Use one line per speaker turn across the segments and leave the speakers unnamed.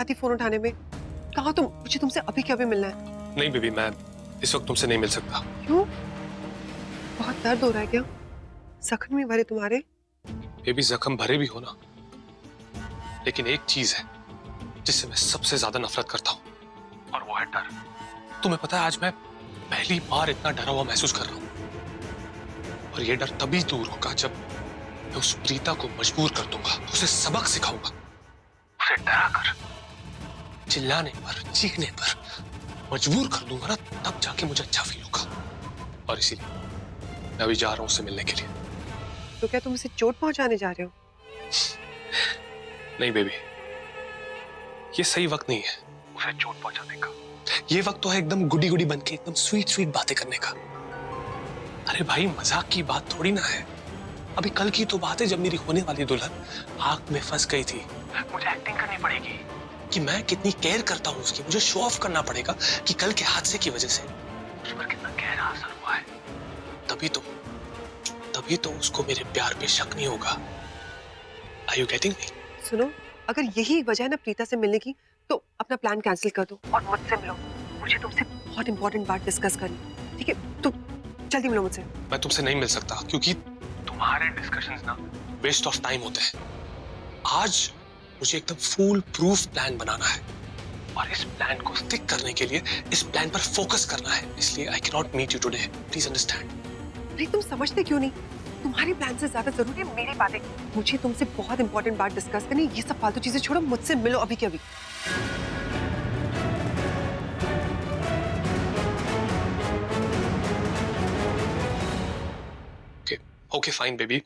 आती फोन उठाने में। कहा तुम, मुझे तुमसे अभी के अभी मिलना है।
नहीं बेबी, मैं इस वक्त तुमसे नहीं मिल सकता।
क्यों? बहुत दर्द हो रहा है क्या? जख्म भी भरे तुम्हारे?
बेबी जख्म भरे भी हो ना, लेकिन एक चीज है जिससे मैं सबसे ज्यादा नफरत करता हूँ, और वो है डर। तुम्हें पता है आज मैं पहली बार इतना डरा हुआ महसूस कर रहा हूँ, और ये डर तभी दूर होगा जब मैं उस प्रीता को मजबूर कर दूंगा, उसे सबक सिखाऊंगा, उसे डरा कर, चिल्लाने पर, चीखने पर मजबूर कर दूंगा ना, तब जाके मुझे अच्छा फील होगा। और इसीलिए मैं अभी जा रहा हूँ उससे मिलने के लिए।
तो क्या तुम उसे चोट पहुंचाने जा रहे हो?
नहीं बेबी, ये सही वक्त नहीं है उसे चोट पहुंचाने का। ये वक्त तो है एकदम गुडी गुडी बनके एकदम स्वीट स्वीट बातें करने का। अरे भाई, मजाक की बात थोड़ी ना है। अभी कल की तो बात है जब मेरी होने वाली दुल्हन आग में फंस गई थी। मुझे एक्टिंग करनी पड़ेगी कि मैं कितनी केयर करता हूँ उसकी। मुझे शो ऑफ करना पड़ेगा कि कल के हादसे की वजह से उस पर कितना गहरा असर हुआ है। तभी तो उसको मेरे प्यार पे शक नहीं होगा। Are you getting me?
सुनो, अगर यही वजह है ना प्रीता से मिलने की, तो अपना प्लान कैंसिल कर दो और मुझसे मिलो। मुझे तुमसे बहुत इंपॉर्टेंट बात डिस्कस करनी, ठीक है? तो जल्दी मिलो मुझसे।
मैं तुमसे नहीं मिल सकता क्योंकि तुम्हारे डिस्कशंस ना वेस्ट ऑफ टाइम होते हैं। आज मुझे एकदम फूल प्रूफ प्लान बनाना है, और इस प्लान को स्टिक करने के लिए इस प्लान पर फोकस करना है। इसलिए I can not meet you today, please understand.
अरे तुम समझते क्यों नहीं? तुम्हारे प्लान से ज्यादा जरूरी है मेरी बातें। मुझे तुमसे बहुत इंपॉर्टेंट बात डिस्कस करनी है। ये सब फालतू चीजें छोड़ो, मुझसे मिलो अभी के अभी।
Okay, fine, baby.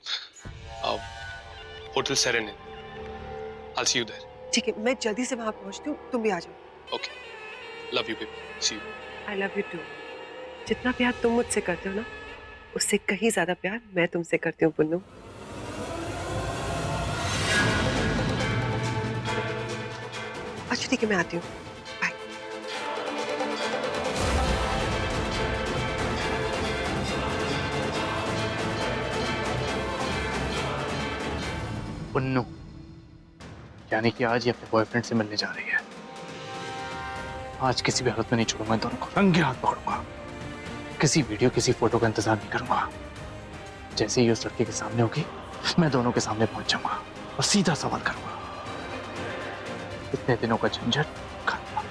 Hotel Serene. I'll see you there.
ठीक है, मैं जल्दी से वहां पहुंचती हूँ, तुम भी आ जाओ।
Okay. Love you, baby. See you.
I love you too. जितना प्यार तुम मुझसे करते हो ना, उससे कहीं ज्यादा प्यार मैं तुमसे करती हूँ पुन्नू। अच्छा ठीक है, मैं आती हूँ। बाय।
पुन्नू, यानी कि आज ये अपने बॉयफ्रेंड से मिलने जा रही है। आज किसी भी हालत में नहीं छोड़ूंगा, दोनों को रंगे हाथ पकड़ूंगा। किसी वीडियो, किसी फोटो का इंतजार नहीं करूंगा। जैसे ही उस लड़के के सामने होगी, मैं दोनों के सामने पहुंच जाऊंगा और सीधा सवाल करूंगा। इतने दिनों का झंझट खत्म।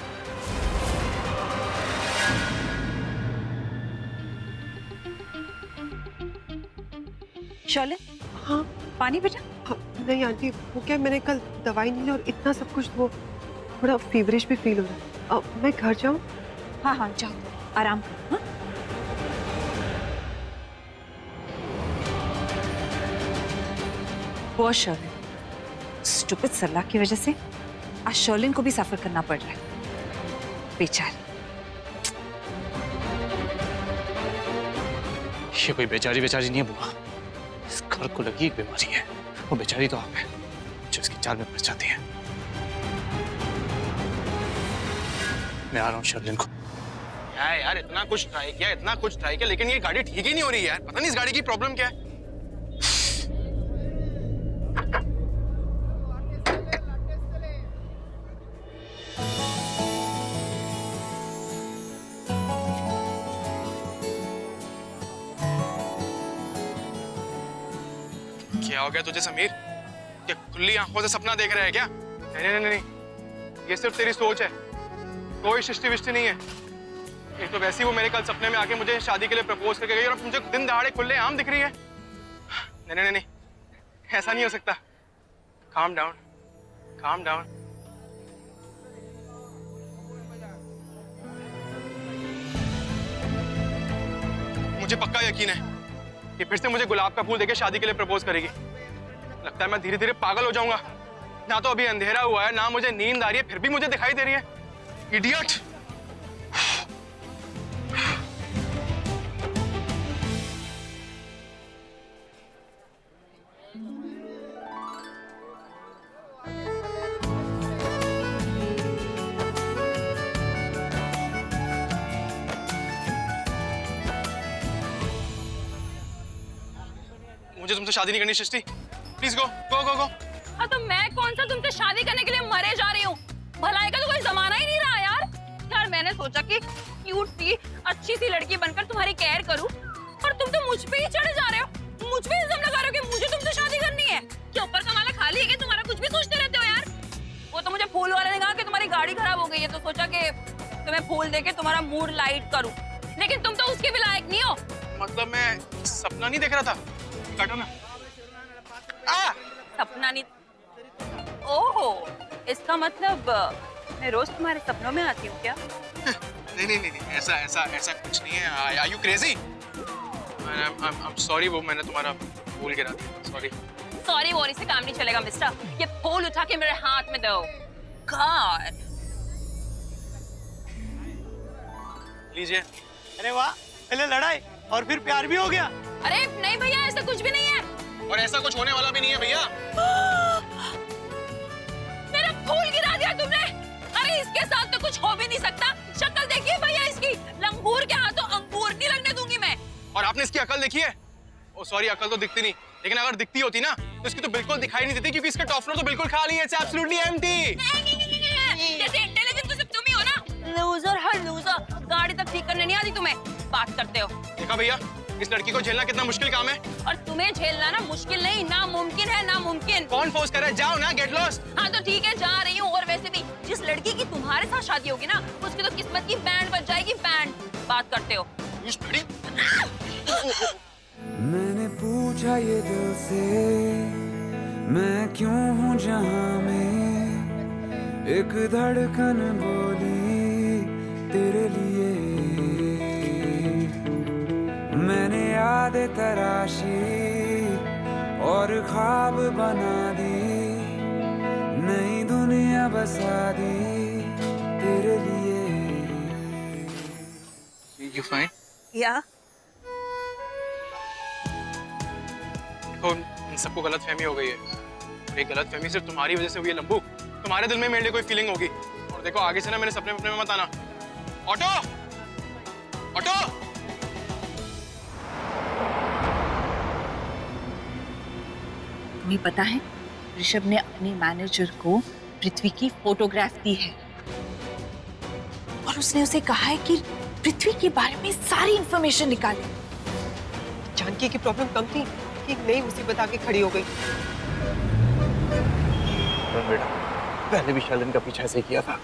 शौले,
हाँ
पानी बेटा।
हाँ, नहीं आंटी, वो क्या, मैंने कल दवाई नहीं ली और इतना सब कुछ, वो थोड़ा फीवरिश भी फील हो रहा है। मैं घर जाऊँ?
हाँ हाँ जाओ, आराम करो। हाँ? वो शौलिन, स्टूपिड सलाह की वजह से आज शौलिन को भी सफर करना पड़ रहा है, बेचारी।
ये कोई बेचारी बेचारी नहीं है बुआ, इस घर को लगी एक बीमारी है। वो बेचारी तो आप है जो इसकी चाल में फंस जाती है। मैं आ रहा हूँ शर्लिन को।
यार इतना कुछ ट्राई किया, लेकिन ये गाड़ी ठीक ही नहीं हो रही है यार। पता नहीं इस गाड़ी की प्रॉब्लम क्या है। क्या हो गया तुझे समीर? क्या खुली आंखों से सपना देख रहा है क्या? नहीं, ये सिर्फ तेरी सोच है, कोई सृष्टि विष्टि नहीं है। एक तो वैसे ही वो मेरे कल सपने में आके मुझे शादी के लिए प्रपोज करके गई, और मुझे दिन दहाड़े खुले आम दिख रही है। नहीं, ऐसा नहीं हो सकता। Calm down. मुझे पक्का यकीन है कि फिर से मुझे गुलाब का फूल देके शादी के लिए प्रपोज करेगी। लगता है मैं धीरे धीरे पागल हो जाऊंगा। ना तो अभी अंधेरा हुआ है, ना मुझे नींद आ रही है, फिर भी मुझे दिखाई दे रही है। इडियट। मुझे तुमसे शादी नहीं करनी सृष्टि, प्लीज गो।
हाँ तो मैं कौन सा तुमसे शादी करने के लिए मरे जा रही हूँ? भला एक सोचा कि क्यूट सी अच्छी सी लड़की बनकर तुम्हारी केयर करूं, और तुम तो मुझ पे ही चढ़े जा रहे हो, मुझ पे इल्जाम लगा रहे हो कि मुझे तुमसे शादी करनी है। क्या ऊपर का माला खाली है कि तुम्हारा कुछ भी सोचते रहते हो यार? वो तो मुझे फूल वाले ने कहा कि तुम्हारी गाड़ी खराब हो गई है, तो सोचा कि तुम्हें फूल देके तुम्हारा मूड लाइट करूं, लेकिन तुम तो उसके भी लायक नहीं हो।
मतलब मैं सपना नहीं देख रहा था। काटो ना।
सपना नहीं? ओहो, इसका मतलब मैं रोज तुम्हारे सपनों में आती हूँ क्या?
नहीं नहीं नहीं, ऐसा ऐसा ऐसा कुछ नहीं है। Are you crazy? I'm sorry, वो मैंने तुम्हारा फूल गिरा दिया। सॉरी।
सॉरी वॉरी से काम नहीं चलेगा मिस्टर, ये फूल उठा के मेरे हाथ में दो। गॉड।
लीजिए।
अरे वाह, पहले लड़ाई और फिर प्यार भी हो गया।
अरे नहीं भैया, ऐसा कुछ भी नहीं है।
और ऐसा कुछ होने वाला भी नहीं है भैया।
मेरा फूल गिरा दिया तुमने। अरे इसके साथ तो कुछ हो भी नहीं सकता। शक्ल देखिए भैया इसकी, लंगूर के हाथों अंगूर नहीं लगने दूंगी मैं।
और आपने इसकी अकल देखी है? ओ सॉरी, अकल तो दिखती नहीं, लेकिन अगर दिखती होती ना तो इसकी तो बिल्कुल दिखाई नहीं देती, क्योंकि इसका टॉप फ्लोर तो बिल्कुल खाली है। It's absolutely empty.
जैसे इंटेलिजेंट तो सिर्फ तुम ही हो ना। लूजर हर लूजर, गाड़ी तक ठीक करने नहीं आती तुम्हें, बात करते हो।
देखा भैया, इस लड़की को झेलना कितना मुश्किल काम है।
और तुम्हें झेलना ना मुश्किल नहीं, नामुमकिन है, नामुमकिन।
कौन फोर्स कर रहा है? जाओ ना, गेट लॉस्ट।
हाँ तो ठीक है, जा रही हूँ। और वैसे भी जिस लड़की की तुम्हारे साथ शादी होगी ना, उसकी तो किस्मत की बैंड बज जाएगी, बैंड। बात करते हो।
मैंने पूछा ये दिल से, मैं क्यों हूँ जहाँ में, एक धड़कन बोली तेरे लिए। मैंने याद तराशी और ख्वाब बना दी, नई दुनिया बसा दी तेरे लिए।
You fine?
या
देखो, इन सबको गलतफहमी हो गई है। ये गलतफहमी सिर्फ तुम्हारी वजह से हुई है लंबू। तुम्हारे दिल में मेरे लिए कोई फीलिंग होगी। और देखो, आगे से ना मेरे सपने में मत आना। Auto, auto.
तुम्हें पता है, ऋषभ ने अपने मैनेजर को पृथ्वी की फोटोग्राफ दी है, और उसने उसे कहा है कि पृथ्वी के बारे में सारी इंफॉर्मेशन निकाले।
जानकी की प्रॉब्लम कम थी कि एक नई मुसीबत आके खड़ी हो गई।
बेटा, पहले भी शैलन का पीछा ऐसे किया था।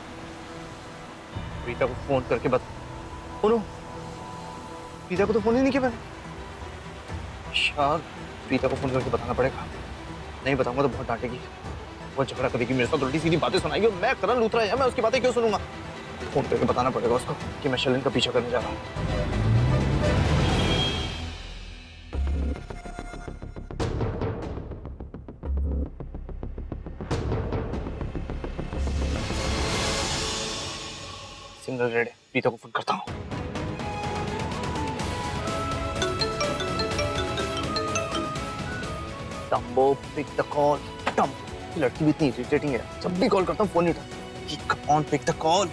प्रीता को फोन करके बता। बोलो, प्रीता को तो फोन ही नहीं किया मैंने। शायद प्रीता को फोन करके बताना पड़ेगा। नहीं बताऊंगा तो बहुत डांटेगी, बहुत झगड़ा करेगी मेरे साथ, उल्टी सीधी बातें सुनाएगी। और मैं करण लूथरा है, मैं उसकी बातें क्यों सुनूंगा? फोन करके बताना पड़ेगा उसको कि मैं शैलन का पीछा करने जा रहा हूँ। सिग्नल रेड है, प्रीता को फोन करता हूँ। टम्बो, पिक द कॉल। टम्बो, लड़की भी इतनी इरिटेटिंग है, जब भी कॉल करता हूँ फोन नहीं उठाती। Come on, pick the call.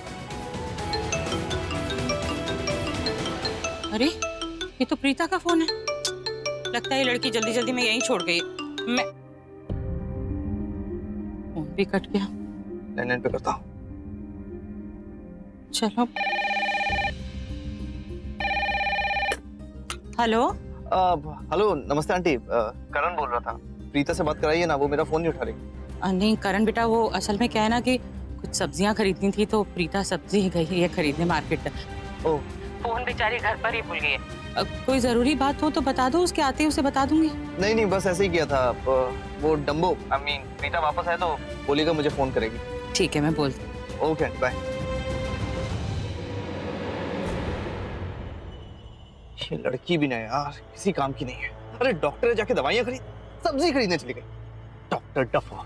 अरे, ये तो प्रीता का फोन है। लगता है ये लड़की जल्दी जल्दी में यहीं छोड़ गई। मैं फोन भी कट गया।
लैंडलाइन पे करता हूँ।
चलो। हेलो।
हेलो, नमस्ते आंटी। करण बोल रहा था। प्रीता से बात कराइए ना, वो मेरा फोन नहीं उठा रही।
नहीं करण बेटा, वो असल में क्या है ना कि कुछ सब्जियां खरीदनी थी, तो प्रीता सब्जी गई है खरीदने मार्केट तक।
ओह,
फोन बेचारी घर पर ही भूल गई है। कोई जरूरी बात हो तो बता दो, उसके आते ही उसे बता दूंगी।
नहीं नहीं, बस ऐसे ही किया था। वो डम्बो, प्रीता वापस आए तो बोलेगा मुझे फोन करेगी।
ठीक है, मैं बोलती हूँ।
Okay, bye. ये लड़की भी ना यार, किसी काम की नहीं है। अरे डॉक्टर जाके दवाइयां खरीद, सब्जी खरीदने चली गई। डॉक्टर डफा।